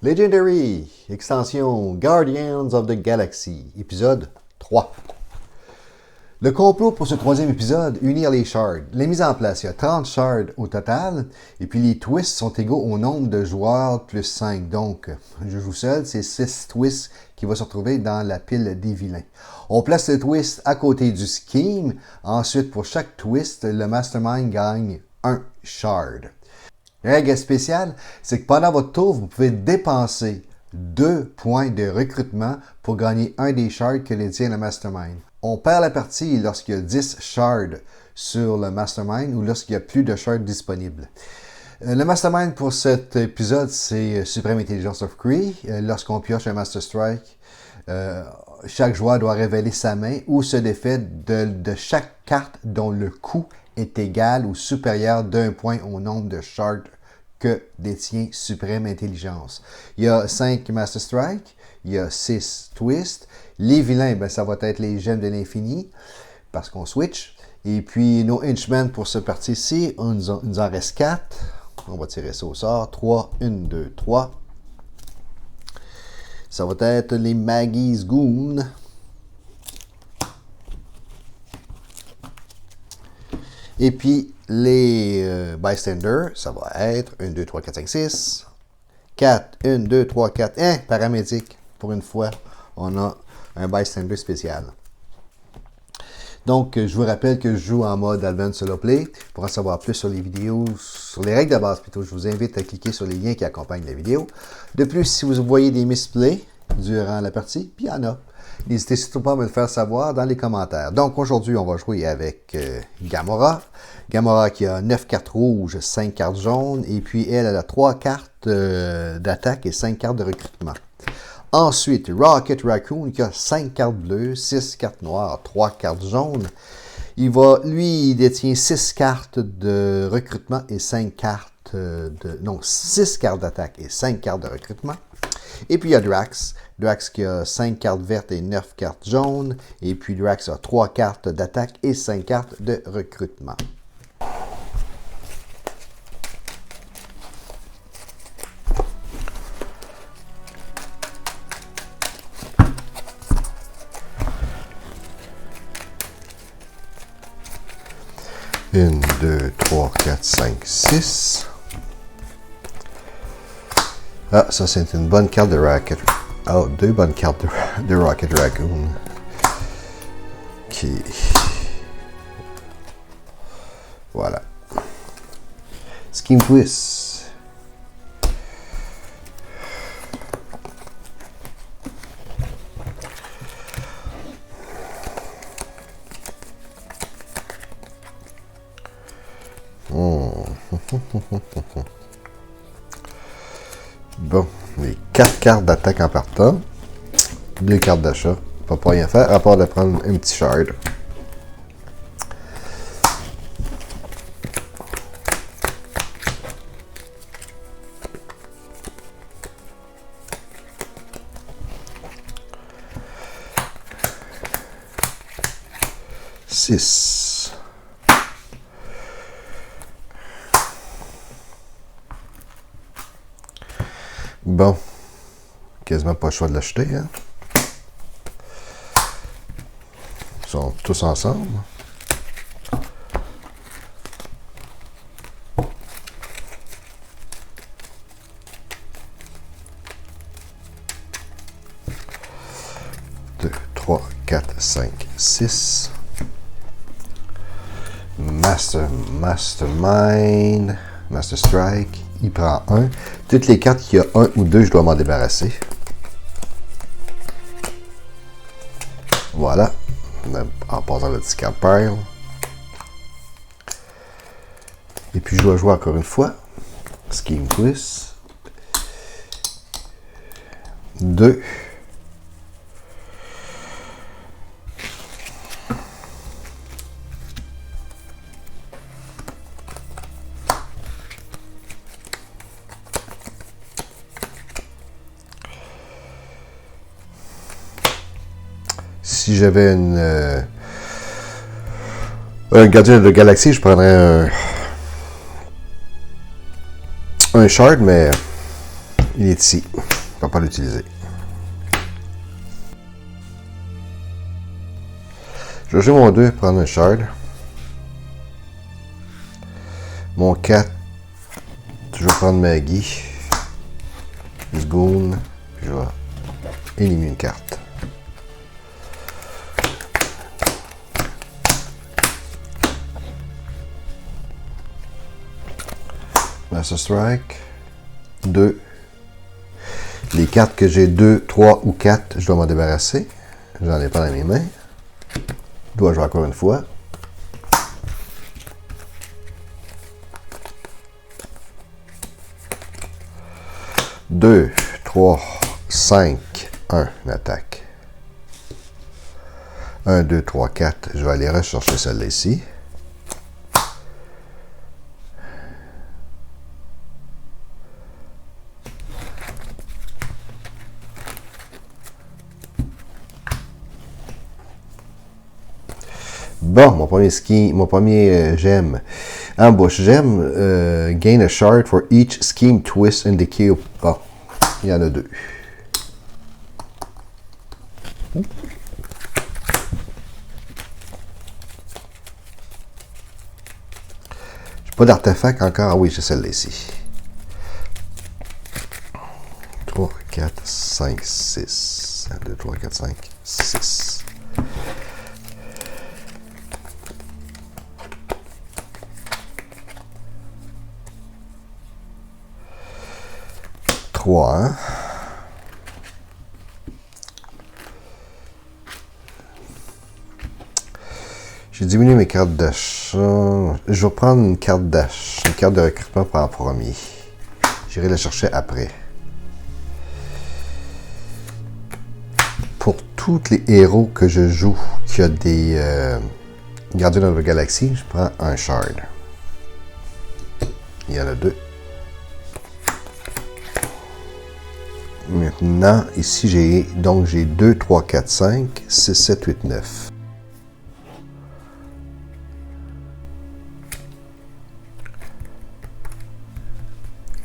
Legendary, extension Guardians of the Galaxy, épisode 3. Le complot pour ce troisième épisode, unir les shards. Les mises en place, il y a 30 shards au total, et puis les twists sont égaux au nombre de joueurs plus 5. Donc, je joue seul, c'est 6 twists qui vont se retrouver dans la pile des vilains. On place le twist à côté du scheme. Ensuite, pour chaque twist, le mastermind gagne un shard. Règle spéciale, c'est que pendant votre tour, vous pouvez dépenser 2 points de recrutement pour gagner un des shards que détient le mastermind. On perd la partie lorsqu'il y a 10 shards sur le mastermind ou lorsqu'il y a plus de shards disponibles. Le mastermind pour cet épisode, c'est Supreme Intelligence of Kree. Lorsqu'on pioche un Master Strike, chaque joueur doit révéler sa main ou se défaire de chaque carte dont le coût est égal ou supérieur d'1 point au nombre de shards que détient Supreme Intelligence. Il y a 5 Master Strike, il y a 6 Twists. Les vilains, ben, ça va être les gemmes de l'infini, parce qu'on switch. Et puis nos henchmen pour ce parti-ci, il nous en reste 4. On va tirer ça au sort. 3, 1, 2, 3. Ça va être les Maggie's Goon. Et puis, les bystanders, ça va être 1, 2, 3, 4, 5, 6. 4, 1, 2, 3, 4. Paramédic. Pour une fois, on a un bystander spécial. Donc, je vous rappelle que je joue en mode Advanced Solo Play. Pour en savoir plus sur les vidéos, sur les règles de base plutôt, je vous invite à cliquer sur les liens qui accompagnent la vidéo. De plus, si vous voyez des misplays durant la partie, puis il y en a, n'hésitez surtout pas à me le faire savoir dans les commentaires. Donc, aujourd'hui, on va jouer avec Gamora. Gamora qui a 9 cartes rouges, 5 cartes jaunes, et puis elle a 3 cartes d'attaque et 5 cartes de recrutement. Ensuite, Rocket Raccoon qui a 5 cartes bleues, 6 cartes noires, 3 cartes jaunes. Il détient 6 cartes de recrutement et 5 cartes 6 cartes d'attaque et 5 cartes de recrutement. Et puis il y a Drax. Drax qui a 5 cartes vertes et 9 cartes jaunes. Et puis Drax a 3 cartes d'attaque et 5 cartes de recrutement. Une, 2, 3, 4, 5, 6. Ah, ça c'est une bonne carte de Rocket. Oh, 2 bonnes cartes de Rocket Raccoon. Qui. Voilà. Scheme Twist. Bon, les 4 cartes d'attaque en partant, 2 cartes d'achat, pas rien faire à part de prendre un petit shard. Six. Bon, quasiment pas le choix de l'acheter, hein. Ils sont tous ensemble. Deux, 3, 4, 5, 6. Mastermind, Master Strike. Il prend 1. Toutes les cartes qui a 1 ou 2, je dois m'en débarrasser. Voilà. En passant le discard pile. Et puis je dois jouer encore une fois. Scheme Twist. 2. Si j'avais un gardien de galaxie, je prendrais un shard, mais il est ici. ne peux pas l'utiliser. Je vais jouer mon 2, prendre un shard. Mon 4, je vais prendre Maggie. Goon, puis je vais éliminer une carte. Master Strike. 2. Les cartes que j'ai 2, 3 ou 4, je dois m'en débarrasser. J'en ai pas dans mes mains. Je dois jouer encore une fois. 2, 3, 5, 1, une attaque. 1, 2, 3, 4. Je vais aller rechercher celle-là ici. Bon, mon premier gemme. Ambush gemme, gain a shard for each scheme twist indiqué au... Bon, il y en a 2. J'ai pas d'artefact encore. Ah oui, j'ai celle-là ici. 3, 4, 5, 6. 1, 2, 3, 4, 5, 6. 3, hein? J'ai diminué mes cartes d'achat. Je vais prendre une carte d'achat, une carte de recrutement pour en premier. J'irai la chercher après. Pour tous les héros que je joue qui a des Gardiens de la Galaxie, je prends un shard. Il y en a 2. Maintenant, ici, j'ai 2, 3, 4, 5, 6, 7, 8, 9.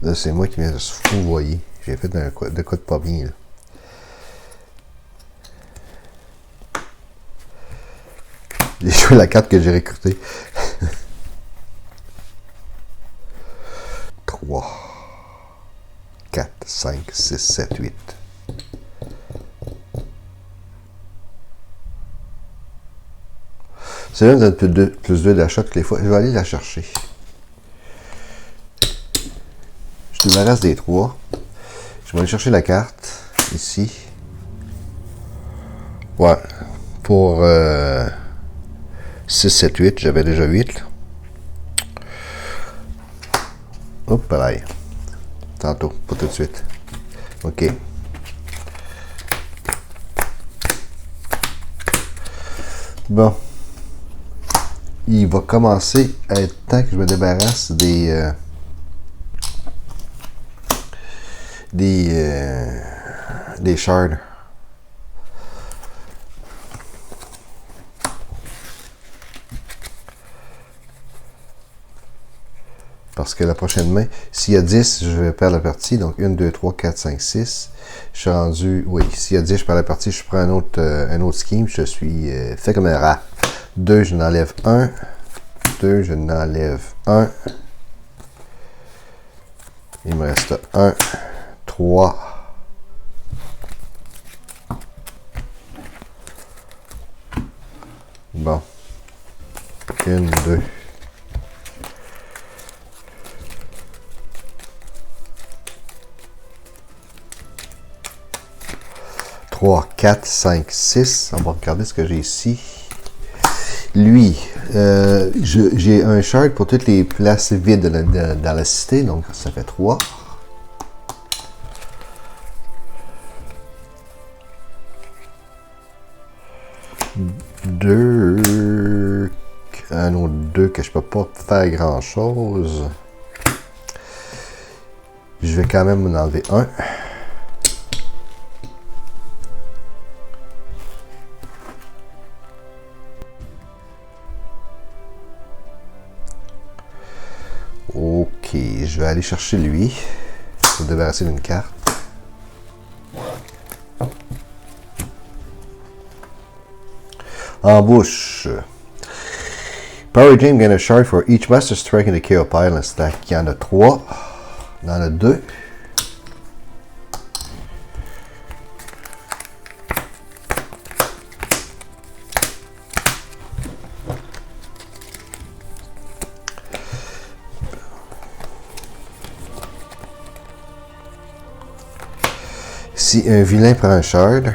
Là, c'est moi qui viens de se fouvoyer. J'ai fait de quoi de pas bien, là. J'ai joué la carte que j'ai recrutée. 3. 4, 5, 6, 7, 8. C'est là que donne plus 2 d'achat toutes les fois. Je vais aller la chercher. Je débarrasse des 3. Je vais aller chercher la carte. Ici. Ouais. Pour 6, 7, 8. J'avais déjà 8. Là. Hop, pareil. Tantôt, pas tout de suite. OK. Bon. Il va commencer à être temps que je me débarrasse des shards. Parce que la prochaine main, s'il y a 10, je vais perdre la partie. Donc 1, 2, 3, 4, 5, 6. Je suis rendu... Oui, s'il y a 10, je perds la partie. Je prends un autre scheme. Je suis fait comme un rat. 2, je n'enlève 1. 2, je n'enlève 1. Il me reste 1. 3. Bon. 1, 2. 3, 4, 5, 6. On va regarder ce que j'ai ici. Lui, j'ai un shard pour toutes les places vides dans la cité, donc ça fait 3. Un autre 2 que je peux pas faire grand chose. Je vais quand même en enlever un. Ok, je vais aller chercher lui pour me débarrasser d'une carte. Embouche. Power Gem gain a shard for each Master Strike in the KO pile. Un stack. Il y en a 3. Il y en a 2. Si un vilain prend un shard,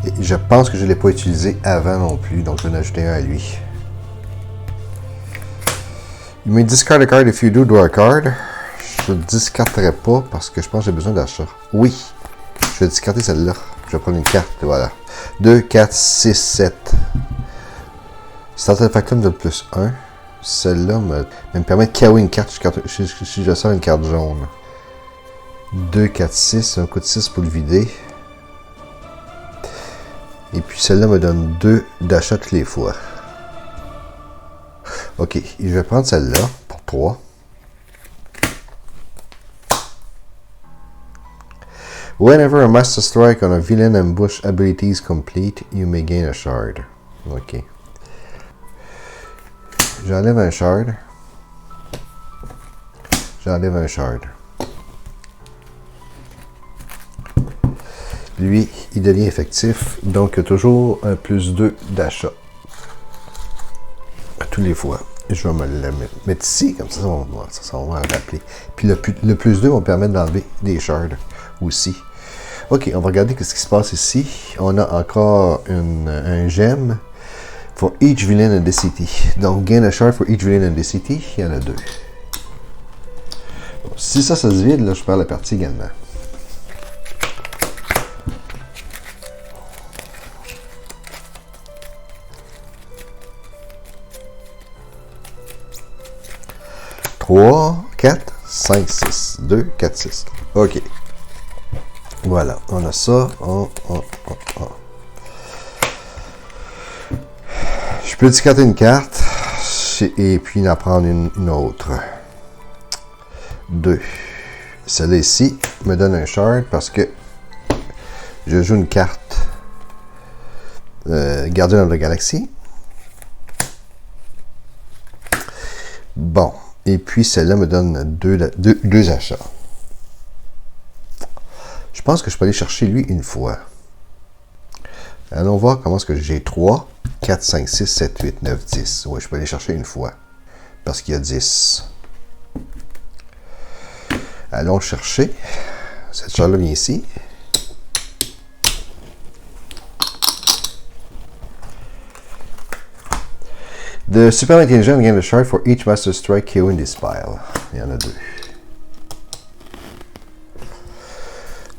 et je pense que je ne l'ai pas utilisé avant non plus, donc je vais en ajouter un à lui. You may discard a card if you do draw a card. Je ne le discarterai pas parce que je pense que j'ai besoin d'achat. Oui, je vais discarter celle-là. Je vais prendre une carte, voilà. 2, 4, 6, 7. Starter Factum donne plus 1. Celle-là me permet de KO une carte si je sors une carte jaune. 2, 4, 6, un coup de 6 pour le vider. Et puis celle-là me donne 2 d'achat toutes les fois. Ok, je vais prendre celle-là pour 3. Whenever a Master Strike on a Villain Ambush ability is complete, you may gain a shard. Ok. J'enlève un shard. J'enlève un shard. Lui, il devient effectif, donc il y a toujours un plus 2 d'achat. À tous les fois. Je vais me le mettre ici, comme ça, ça va me rappeler. Puis le plus 2 va me permettre d'enlever des shards aussi. Ok, on va regarder ce qui se passe ici. On a encore un gemme. For each villain in the city. Donc, gain a shard for each villain in the city. Il y en a 2. Bon, si ça se vide, là, je perds la partie également. Trois, 4, 5, 6. 2, 4, 6. OK. Voilà, on a ça. Je peux discarter une carte et puis en prendre une autre. 2. Celle-là ici me donne un shard parce que je joue une carte Guardian of the Galaxy. Bon. Et puis celle-là me donne deux achats. Je pense que je peux aller chercher lui une fois. Allons voir comment est-ce que j'ai 3, 4, 5, 6, 7, 8, 9, 10. Oui, je peux aller chercher une fois. Parce qu'il y a 10. Allons chercher. Cette char-là vient ici. The Super Intelligent gain a shard for each Master Strike KO in this pile. Il y en a 2.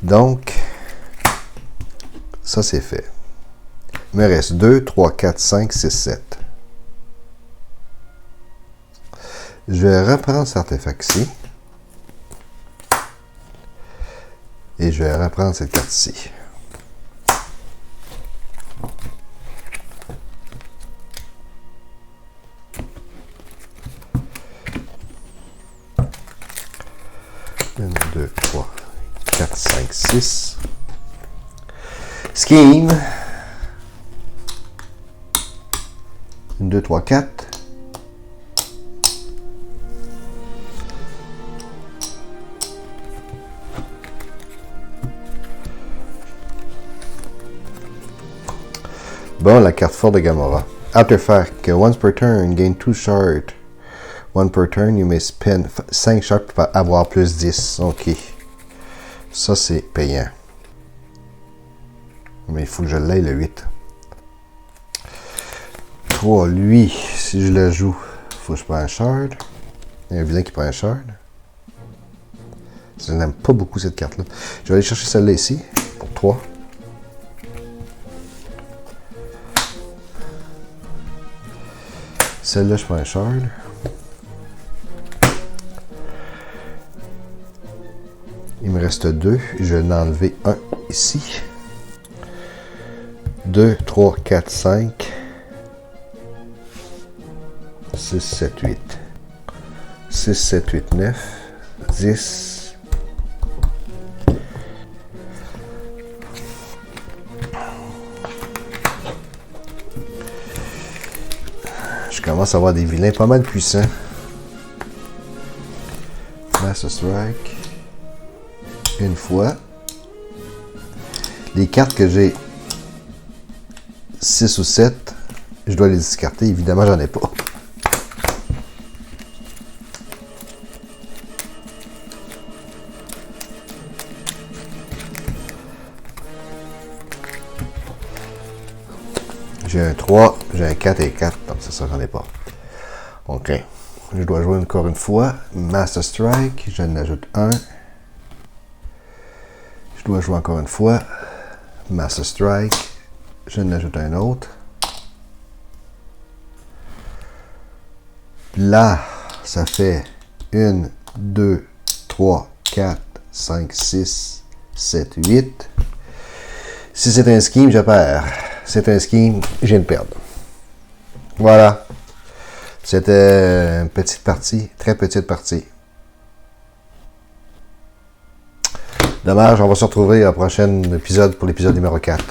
Donc, ça c'est fait. Il me reste 2, 3, 4, 5, 6, 7. Je vais reprendre cet artefact-ci. Et je vais reprendre cette carte-ci. Une, 2, 3, 4, 5, 6. Scheme. 1, 2, 3, 4. Bon, la carte forte de Gamora. Artefact. Once per turn, gain 2 shards. One per turn, you may spend 5 shards pour avoir plus 10. Ok. Ça, c'est payant. Mais il faut que je l'aille le 8. 3, lui, si je le joue, il faut que je prenne un shard. Il y a un vilain qui prend un shard. Je n'aime pas beaucoup cette carte-là. Je vais aller chercher celle-là ici, pour 3. Celle-là, je prends un shard. Il me reste 2. Je vais en enlever un ici. 2, 3, 4, 5. 6, 7, 8. 6, 7, 8, 9. 10. commence à avoir des vilains pas mal puissants. Master Strike. Une fois. Les cartes que j'ai 6 ou 7, je dois les discarter. Évidemment, j'en ai pas. J'ai un 3, j'ai un 4 et 4, donc c'est ça, j'en ai pas. Ok. Je dois jouer encore une fois. Master Strike, je n'ajoute un. Je dois jouer encore une fois. Master Strike, je n'ajoute un autre. Là, ça fait 1, 2, 3, 4, 5, 6, 7, 8. Si c'est un scheme, je perds. C'est un scheme, je viens de perdre. Voilà. C'était une petite partie, très petite partie. Dommage, on va se retrouver au prochain épisode pour l'épisode numéro 4.